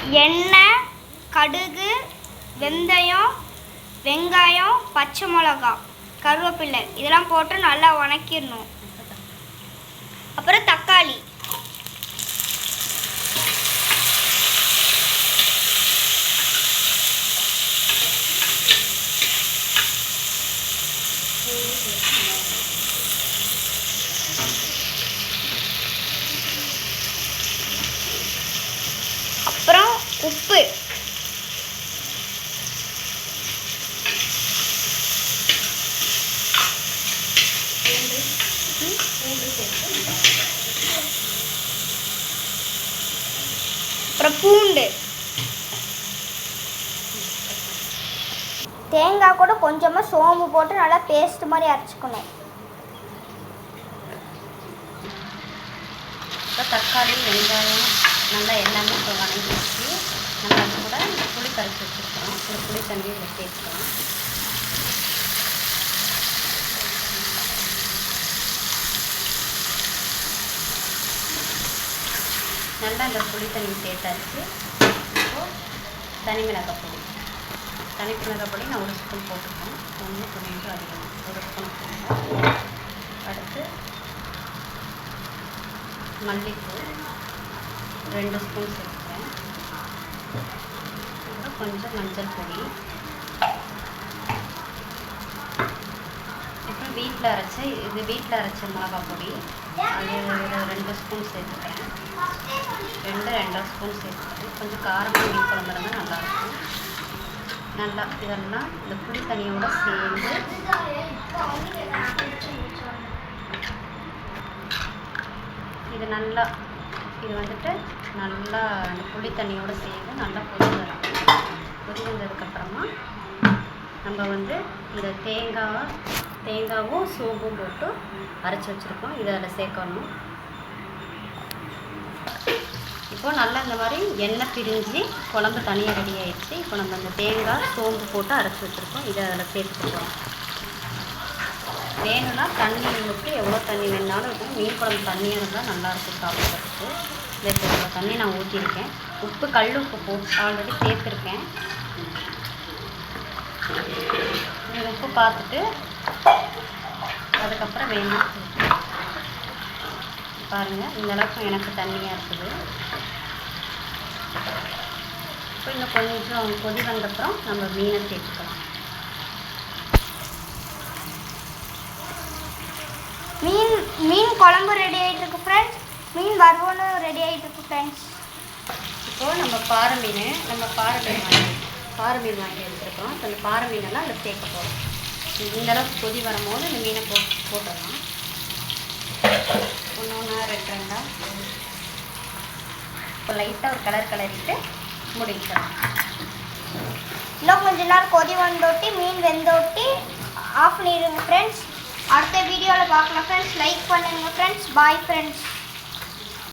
எண்ணெய், கடுகு, வெந்தயம், வெங்காயம், பச்சை மிளகாய், கருவேப்பிலை இதெல்லாம் போட்டு நல்லா வணக்கிடணும். அப்புறம் தக்காளி, அப்புறம் உப்பு, அப்புறம் பூண்டு, தேங்காய் கூட கொஞ்சமாக சோம்பு போட்டு நல்லா பேஸ்ட் மாதிரி அரைச்சிக்கணும். தக்காளி, வெங்காயம் நல்லா எல்லாமே இப்போ வணங்கி வச்சு நம்ம அது கூட புளி கரைச்சி வச்சுருக்கோம். ஒரு புளி தண்ணி இதில் சேர்த்துக்கிறோம். நல்லா இந்த புளி தண்ணி சேர்த்தாச்சு. இப்போது தனி மிளகாய் பொடி நான் ஒரு ஸ்பூன் போட்டுருக்கேன். ஒன்று கொஞ்சம் அதிகம் ஒரு ஸ்பூன் போட்டுருக்கேன். அடுத்து மல்லிப்பூ 2 ஸ்பூன் சேர்த்துக்கிறேன். அப்புறம் கொஞ்சம் மஞ்சள் பொடி, அப்புறம் வீட்டில் அரைச்ச மிளகாய் பொடி அது ஒரு 2 ஸ்பூன் சேர்த்துக்கிறேன். 2 ஸ்பூன் சேர்த்துக்கிறேன். கொஞ்சம் காரமாக மீன் குழம்பு இருந்தால் நல்லாயிருக்கும். நல்லா இதெல்லாம் இந்த புளி தண்ணியோடு சேர்ந்து இது நல்லா நல்லா அந்த புளி தண்ணியோடு சேர்ந்து நல்லா கொதி வந்ததுக்கப்புறமா நம்ம இந்த தேங்காவும் சோம்பும் போட்டு அரைச்சி வச்சுருக்கோம். இதை அதில் சேர்க்கணும். இப்போது நல்லா இந்த மாதிரி எண்ணெய் பிரிஞ்சு குழம்பு தனியாக ரெடி ஆகிடுச்சு. இப்போ நம்ம அந்த தேங்காய் சோம்பு போட்டு அரைச்சி வச்சுருக்கோம். இதை அதில் சேர்த்துக்கிறோம். வேணும்னா தண்ணி ஊற்றி எவ்வளோ தண்ணி வேணாலும் இருக்கும். மீன் குழம்பு தண்ணியாக இருந்தால் நல்லாயிருக்கும் சாப்பிட்றதுக்கு. இவ்வளோ தண்ணி நான் ஊற்றிருக்கேன். உப்பு கல் உப்பு போட்டு ஆல்ரெடி சேர்த்துருக்கேன். இந்த உப்பு பார்த்துட்டு அதுக்கப்புறம் வேணும் பாருங்கள். இந்த அளவுக்கு எனக்கு தண்ணியாக இருக்குது. இப்போ இன்னும் கொஞ்சம் கொதி வந்தப்புறம் நம்ம மீனை சேர்த்துக்கலாம். மீன் குழம்பு ரெடி ஆகிட்டு இருக்கு ஃப்ரெண்ட்ஸ். மீன் வறுவலும் ரெடி ஆகிட்டு இருக்கு ஃப்ரெண்ட்ஸ். இப்போது நம்ம பாறை மீன் வாங்கி எடுத்துருக்கோம். இப்போ இந்த பாறை மீனெல்லாம் அதில் சேர்க்க போகிறோம். இந்தளவுக்கு கொதி வரும்போது இந்த மீனை போட்டுடலாம். 1 2 இப்போ லைட்டாக ஒரு கலரிட்டு முடிக்கலாம். இன்னும் கொஞ்ச நேரம் கொதி வந்தோட்டி மீன் வெந்தோட்டி ஆஃப் பண்ணிடுங்க ஃப்ரெண்ட்ஸ். அடுத்த வீடியோவில் பார்க்கலாம் ஃப்ரெண்ட்ஸ். லைக் பண்ணுங்கள் ஃப்ரெண்ட்ஸ். Bye friends.